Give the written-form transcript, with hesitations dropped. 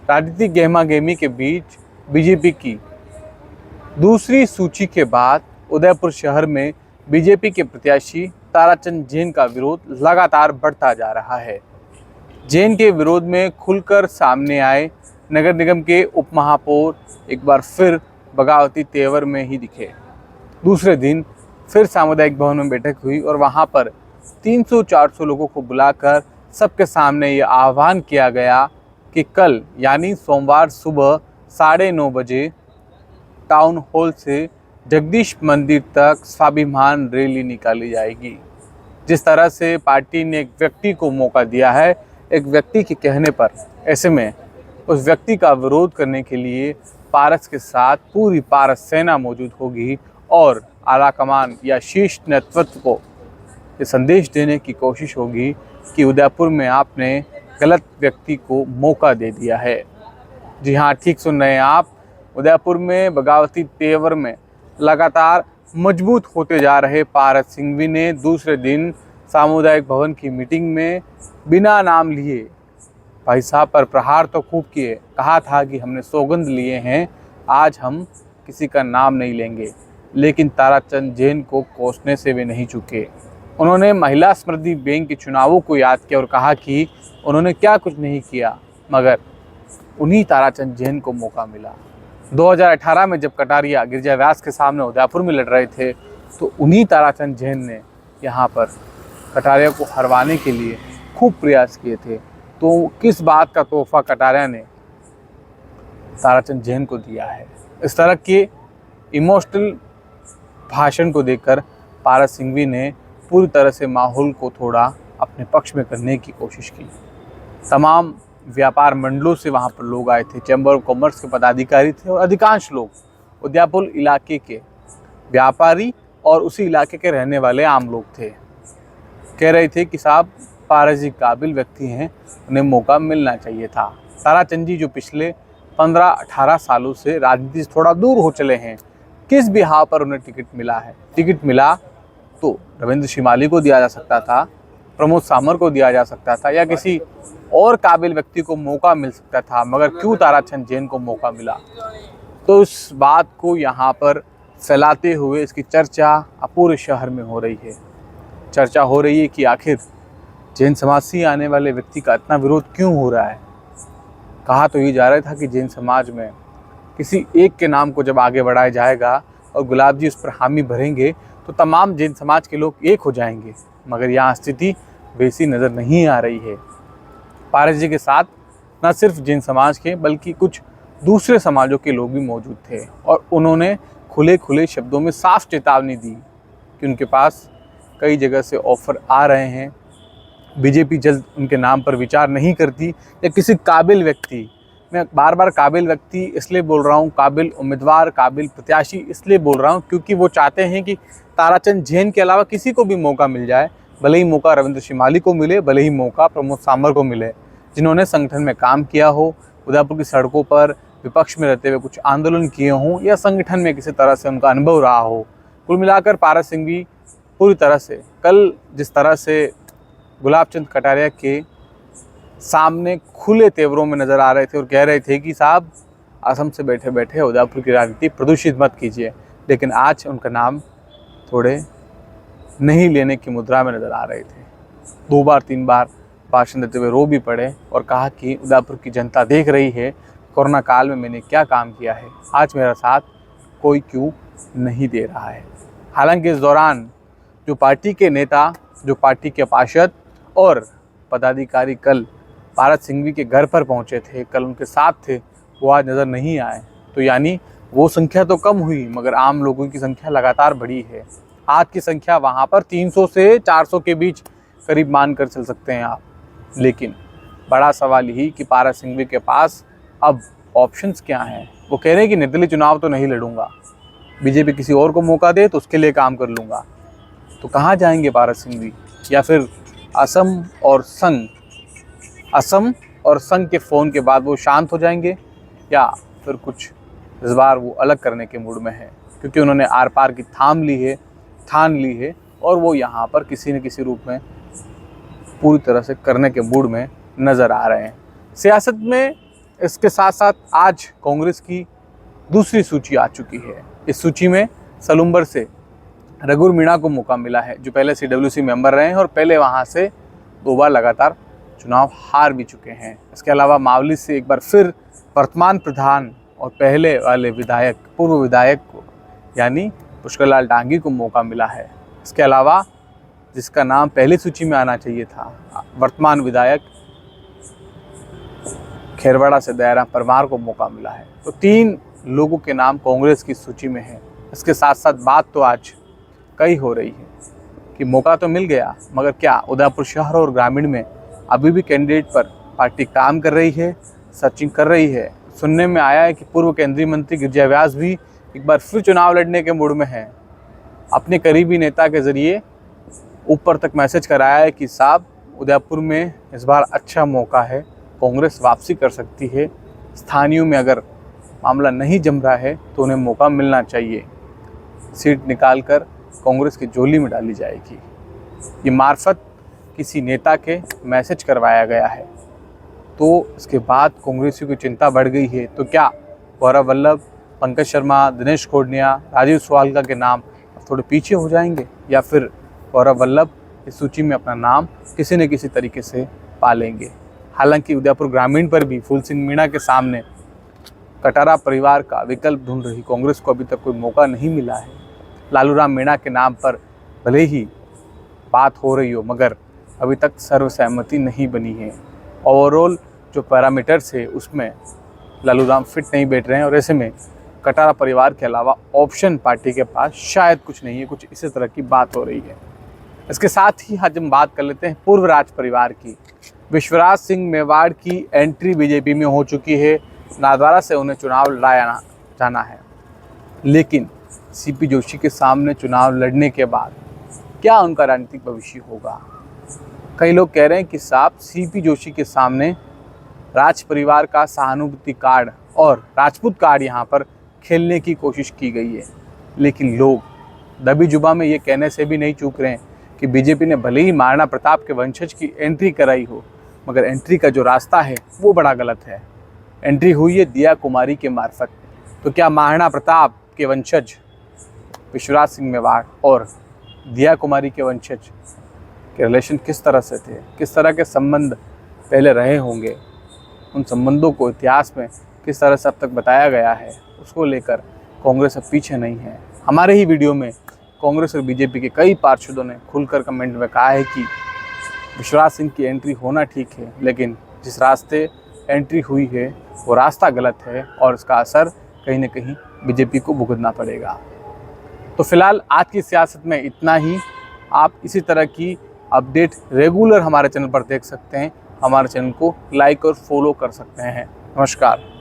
राजनीतिक गहमा-गहमी के बीच बीजेपी की दूसरी सूची के बाद उदयपुर शहर में बीजेपी के प्रत्याशी ताराचंद जैन का विरोध लगातार बढ़ता जा रहा है। जैन के विरोध में खुलकर सामने आए नगर निगम के उप महापौर एक बार फिर बगावती तेवर में ही दिखे। दूसरे दिन फिर सामुदायिक भवन में बैठक हुई और वहां पर 300-400 लोगों को बुलाकर सबके सामने ये आह्वान किया गया कि कल यानी सोमवार सुबह 9:30 बजे टाउन हॉल से जगदीश मंदिर तक स्वाभिमान रैली निकाली जाएगी। जिस तरह से पार्टी ने एक व्यक्ति को मौका दिया है, एक व्यक्ति के कहने पर, ऐसे में उस व्यक्ति का विरोध करने के लिए पारस के साथ पूरी पारस सेना मौजूद होगी और आलाकमान या शीर्ष नेतृत्व को ये संदेश देने की कोशिश होगी कि उदयपुर में आपने गलत व्यक्ति को मौका दे दिया है। जी हाँ, ठीक सुन रहे हैं आप। उदयपुर में बगावती तेवर में लगातार मजबूत होते जा रहे पारस सिंघवी ने दूसरे दिन सामुदायिक भवन की मीटिंग में बिना नाम लिए भाई साहब पर प्रहार तो खूब किए। कहा था कि हमने सौगंध लिए हैं, आज हम किसी का नाम नहीं लेंगे, लेकिन ताराचंद जैन को कोसने से वे नहीं चूके। उन्होंने महिला स्मृति बैंक के चुनावों को याद किया और कहा कि उन्होंने क्या कुछ नहीं किया, मगर उन्हीं ताराचंद जैन को मौका मिला। 2018 में जब कटारिया गिरिजा व्यास के सामने उदयपुर में लड़ रहे थे तो उन्हीं ताराचंद जैन ने यहाँ पर कटारिया को हरवाने के लिए खूब प्रयास किए थे। तो किस बात का तोहफा कटारिया ने ताराचंद जैन को दिया है? इस तरह के इमोशनल भाषण को देखकर पारस सिंघवी ने पूरी तरह से माहौल को थोड़ा अपने पक्ष में करने की कोशिश की। तमाम व्यापार मंडलों से वहाँ पर लोग आए थे, चैम्बर ऑफ कॉमर्स के पदाधिकारी थे और अधिकांश लोग उदयपुर इलाके के व्यापारी और उसी इलाके के रहने वाले आम लोग थे। कह रहे थे कि साहब पारस जी काबिल व्यक्ति हैं, उन्हें मौका मिलना चाहिए था। ताराचंद जी जो पिछले 15-18 सालों से राजनीति से थोड़ा दूर हो चले हैं, किस बिहाव पर उन्हें टिकट मिला है? टिकट मिला तो रविंद्र शिमाली को दिया जा सकता था, प्रमोद सामर को दिया जा सकता था, या किसी और काबिल व्यक्ति को मौका मिल सकता था, मगर क्यों ताराचंद जैन को मौका मिला? तो इस बात को यहाँ पर फैलाते हुए इसकी चर्चा पूरे शहर में हो रही है। चर्चा हो रही है कि आखिर जैन समाज से आने वाले व्यक्ति का इतना विरोध क्यों हो रहा है। कहा तो ये जा रहा था कि जैन समाज में किसी एक के नाम को जब आगे बढ़ाया जाएगा और गुलाब जी उस पर हामी भरेंगे तो तमाम जैन समाज के लोग एक हो जाएंगे, मगर यहाँ स्थिति वैसी नज़र नहीं आ रही है। पारस जी के साथ न सिर्फ जैन समाज के बल्कि कुछ दूसरे समाजों के लोग भी मौजूद थे और उन्होंने खुले खुले शब्दों में साफ चेतावनी दी कि उनके पास कई जगह से ऑफर आ रहे हैं, बीजेपी जल्द उनके नाम पर विचार नहीं करती, या किसी काबिल व्यक्ति, मैं बार बार काबिल व्यक्ति इसलिए बोल रहा हूँ, काबिल उम्मीदवार, काबिल प्रत्याशी इसलिए बोल रहा हूँ क्योंकि वो चाहते हैं कि ताराचंद जैन के अलावा किसी को भी मौका मिल जाए। भले ही मौका रविंद्र शिमाली को मिले, भले ही मौका प्रमोद सामर को मिले, जिन्होंने संगठन में काम किया हो, उदयपुर की सड़कों पर विपक्ष में रहते हुए कुछ आंदोलन किए हों, या संगठन में किसी तरह से उनका अनुभव रहा हो। कुल मिलाकर पारस सिंघवी पूरी तरह से कल जिस तरह से गुलाब चंद कटारिया के सामने खुले तेवरों में नज़र आ रहे थे और कह रहे थे कि साहब असम से बैठे बैठे उदयपुर की राजनीति प्रदूषित मत कीजिए, लेकिन आज उनका नाम थोड़े नहीं लेने की मुद्रा में नज़र आ रहे थे। 2 बार 3 बार भाषण देते हुए रो भी पड़े और कहा कि उदयपुर की जनता देख रही है कोरोना काल में मैंने क्या काम किया है, आज मेरा साथ कोई क्यों नहीं दे रहा है। हालांकि इस दौरान जो पार्टी के नेता, जो पार्टी के पार्षद और पदाधिकारी कल पारस सिंघवी के घर पर पहुंचे थे, कल उनके साथ थे, वो आज नज़र नहीं आए। तो यानी वो संख्या तो कम हुई, मगर आम लोगों की संख्या लगातार बढ़ी है। आज की संख्या वहाँ पर 300 से 400 के बीच करीब मान कर चल सकते हैं आप। लेकिन बड़ा सवाल यही कि पारस सिंघवी के पास अब ऑप्शंस क्या हैं। वो कह रहे हैं कि निर्दलीय चुनाव तो नहीं लड़ूंगा, बीजेपी किसी और को मौका दे तो उसके लिए काम कर लूँगा। तो कहाँ जाएंगे पारस सिंघवी? या फिर असम और संघ के फ़ोन के बाद वो शांत हो जाएंगे, या फिर कुछ इस बार वो अलग करने के मूड में है, क्योंकि उन्होंने आर पार की ठान ली है और वो यहाँ पर किसी न किसी रूप में पूरी तरह से करने के मूड में नज़र आ रहे हैं। सियासत में इसके साथ साथ आज कांग्रेस की दूसरी सूची आ चुकी है। इस सूची में सलूम्बर से रघुवर मीणा को मौका मिला है, जो पहले CWC मेंबर रहे हैं और पहले वहां से 2 बार लगातार चुनाव हार भी चुके हैं। इसके अलावा मावली से एक बार फिर वर्तमान प्रधान और पहले वाले विधायक, पूर्व विधायक को यानी पुष्कर लाल डांगी को मौका मिला है। इसके अलावा जिसका नाम पहली सूची में आना चाहिए था, वर्तमान विधायक खेरवाड़ा से दयाराम परमार को मौका मिला है। तो 3 लोगों के नाम कांग्रेस की सूची में है। इसके साथ साथ बात तो आज कई हो रही है कि मौका तो मिल गया, मगर क्या उदयपुर शहर और ग्रामीण में अभी भी कैंडिडेट पर पार्टी काम कर रही है, सर्चिंग कर रही है। सुनने में आया है कि पूर्व केंद्रीय मंत्री गिरिजा व्यास भी एक बार फिर चुनाव लड़ने के मूड में है। अपने करीबी नेता के जरिए ऊपर तक मैसेज कराया है कि साहब उदयपुर में इस बार अच्छा मौका है, कांग्रेस वापसी कर सकती है। स्थानीयों में अगर मामला नहीं जम रहा है तो उन्हें मौका मिलना चाहिए, सीट निकालकर कांग्रेस की झोली में डाली जाएगी। ये मार्फत किसी नेता के मैसेज करवाया गया है। तो इसके बाद कांग्रेसियों की चिंता बढ़ गई है। तो क्या गौरव वल्लभ, पंकज शर्मा, दिनेश कोडनिया, राजीव स्वालका के नाम थोड़े पीछे हो जाएंगे, या फिर गौरव वल्लभ इस सूची में अपना नाम किसी न किसी तरीके से पालेंगे? हालांकि उदयपुर ग्रामीण पर भी फूल सिंह मीणा के सामने कटारा परिवार का विकल्प ढूंढ रही कांग्रेस को अभी तक कोई मौका नहीं मिला है। लालूराम मीणा के नाम पर भले ही बात हो रही हो, मगर अभी तक सर्वसहमति नहीं बनी है। ओवरऑल जो पैरामीटर्स है उसमें लालूराम फिट नहीं बैठ रहे हैं, और ऐसे में कटारा परिवार के अलावा ऑप्शन पार्टी के पास शायद कुछ नहीं है। कुछ इसी तरह की बात हो रही है। इसके साथ ही आज हम बात कर लेते हैं पूर्व राज परिवार की। विश्वराज सिंह मेवाड़ की एंट्री बीजेपी में हो चुकी है। नाथद्वारा से उन्हें चुनाव लड़ाया जाना है, लेकिन CP जोशी के सामने चुनाव लड़ने के बाद क्या उनका राजनीतिक भविष्य होगा? कई लोग कह रहे हैं कि साहब CP जोशी के सामने राज परिवार का सहानुभूति कार्ड और राजपूत कार्ड यहाँ पर खेलने की कोशिश की गई है। लेकिन लोग दबी जुबा में ये कहने से भी नहीं चूक रहे हैं कि बीजेपी ने भले ही महाराणा प्रताप के वंशज की एंट्री कराई हो, मगर एंट्री का जो रास्ता है वो बड़ा गलत है। एंट्री हुई है दिया कुमारी के मार्फत। तो क्या महाराणा प्रताप के वंशज विश्वराज सिंह मेवाड़ और दिया कुमारी के वंशज के रिलेशन किस तरह से थे, किस तरह के संबंध पहले रहे होंगे, उन संबंधों को इतिहास में किस तरह से अब तक बताया गया है, उसको लेकर कांग्रेस अब पीछे नहीं है। हमारे ही वीडियो में कांग्रेस और बीजेपी के कई पार्षदों ने खुलकर कमेंट में कहा है कि विश्वराज सिंह की एंट्री होना ठीक है, लेकिन जिस रास्ते एंट्री हुई है वो रास्ता गलत है और इसका असर कहीं न कहीं बीजेपी को भुगतना पड़ेगा। तो फिलहाल आज की सियासत में इतना ही। आप इसी तरह की अपडेट रेगुलर हमारे चैनल पर देख सकते हैं। हमारे चैनल को लाइक और फॉलो कर सकते हैं। नमस्कार।